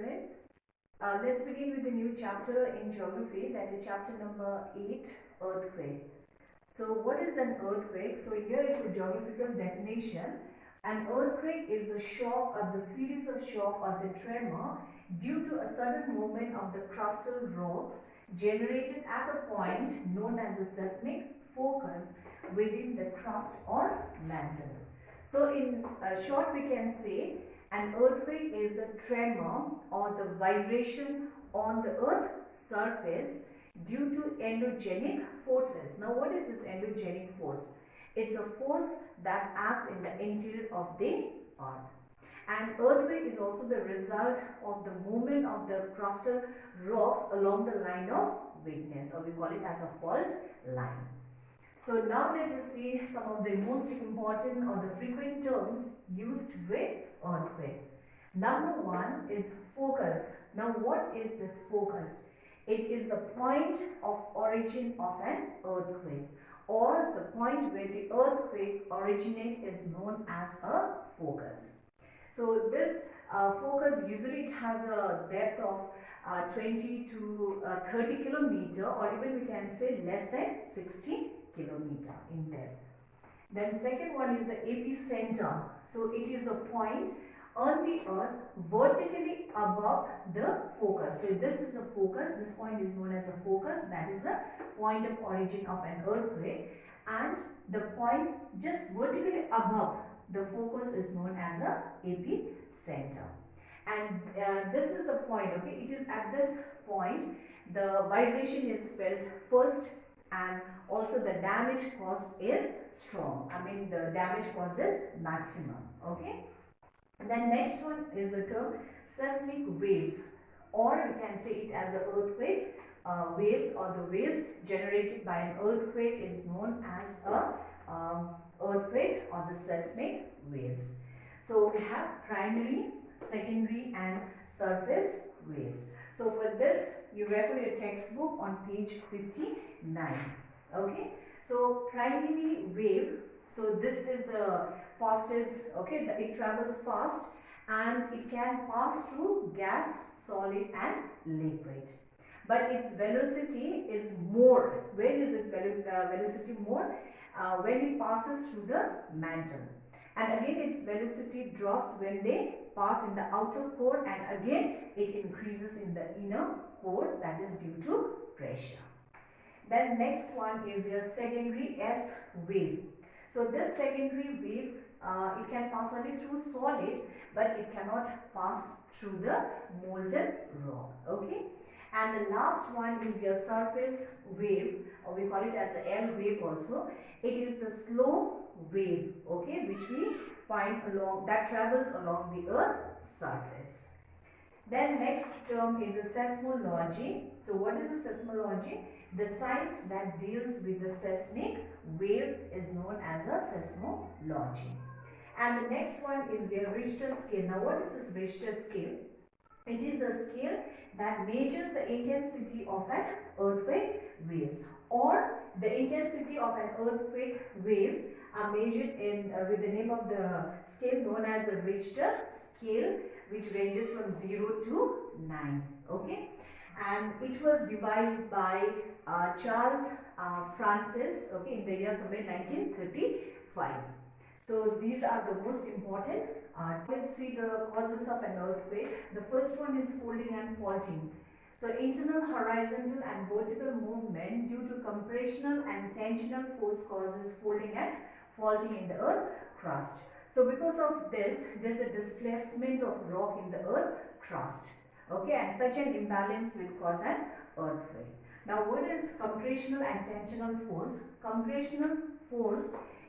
student. Let's begin with a new chapter in geography, that is chapter number 8, earthquake. So what is an earthquake? So here is a geographical definition. An earthquake is a shock or the series of shock or the tremor due to a sudden movement of the crustal rocks generated at a point known as a seismic focus within the crust or mantle. So in short we can say an earthquake is a tremor or the vibration on the earth surface due to endogenic forces. Now what is this endogenic force? It's a force that acts in the interior of the earth. And earthquake is also the result of the movement of the crustal rocks along the line of weakness, or we call it as a fault line. So now let us see some of the most important or the frequent terms used with earthquake. Number one is focus. Now what is this focus? It is the point of origin of an earthquake, or the point where the earthquake originates is known as a focus. So this focus usually has a depth of 20 to 30 kilometer, or even we can say less than 60 kilometer in depth. Then second one is the epicenter. So it is a point on the earth vertically above the focus. So this is a focus. This point is known as a focus. That is the point of origin of an earthquake, and the point just vertically above the focus is known as a epicenter. And this is the point. Okay, it is at this point the vibration is felt first, and also the damage caused is strong. I mean the damage caused is maximum. Okay. And then next one is the term seismic waves, or we can say it as an earthquake waves, or the waves generated by an earthquake is known as a earthquake or the seismic waves. So we have primary, secondary and surface waves. So for this you refer your textbook on page 59. Okay. So primary wave, so this is the fastest, okay, it travels fast and it can pass through gas, solid and liquid. But its velocity is more. Where is its velocity more? When it passes through the mantle. And again its velocity drops when they pass in the outer core, and again it increases in the inner core, that is due to pressure. Then next one is your secondary S wave. So this secondary wave, it can pass only through solid, but it cannot pass through the molten rock. Okay. And the last one is your surface wave, or we call it as the L wave also. It is the slow wave, okay, which we find along, that travels along the earth's surface. Then next term is a seismology. So what is a seismology? The science that deals with the seismic wave is known as a seismology. And the next one is the Richter scale. Now what is this Richter scale? It is a scale that measures the intensity of an earthquake waves, or the intensity of an earthquake waves are measured in with the name of the scale known as a Richter scale, which ranges from 0 to 9. Okay. And it was devised by Charles Francis, okay, in the year somewhere 1935. So these are the most important. Let's see the causes of an earthquake. The first one is folding and faulting. So internal horizontal and vertical movement due to compressional and tensional force causes folding and faulting in the earth crust. So because of this, there is a displacement of rock in the earth crust. Okay, and such an imbalance will cause an earthquake. Now what is compressional and tensional force? Compressional force,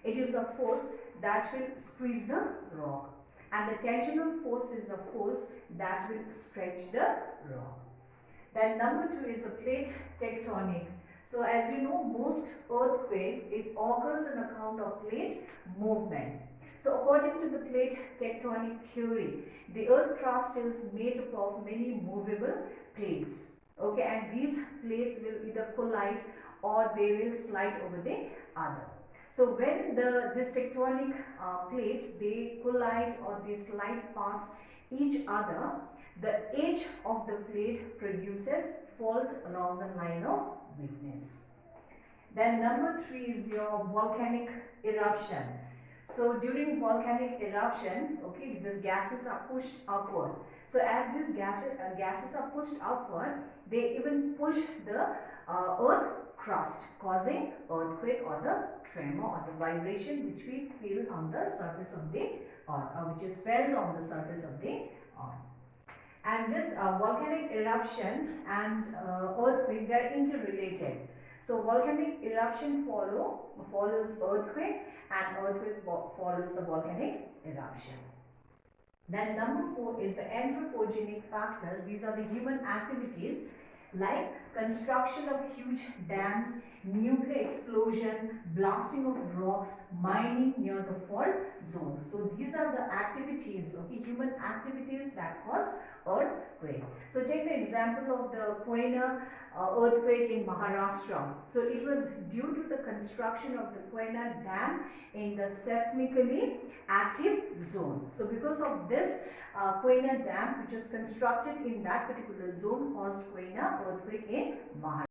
it is the force that will squeeze the rock, and the tensional force is the force that will stretch the rock. Then number 2 is the plate tectonic. So as you know, most earthquake, it occurs on account of plate movement. So according to the plate tectonic theory, the earth crust is made up of many movable plates. Okay, and these plates will either collide or they will slide over the other. So when this tectonic plates, they collide or they slide past each other, The edge of the plate produces fault along the line of weakness. Then number 3 is your volcanic eruption. So during volcanic eruption, okay, these gases are pushed upward. So as these gases are pushed upward, they even push the earth crust, causing earthquake or the tremor or the vibration which we feel on the surface of the earth, or which is felt on the surface of the earth. And this volcanic eruption and earthquake, they are interrelated. So volcanic eruption follows earthquake, and earthquake follows the volcanic eruption. Then number 4 is the anthropogenic factors. These are the human activities like construction of huge dams, nuclear explosion, blasting of rocks, mining near the fault zone. So these are the activities, okay, human activities that cause earthquake. So take the example of the Koyna earthquake in Maharashtra. So it was due to the construction of the Koyna dam in the seismically active zone. So because of this Koyna dam, which was constructed in that particular zone, caused Koyna earthquake in Maharashtra.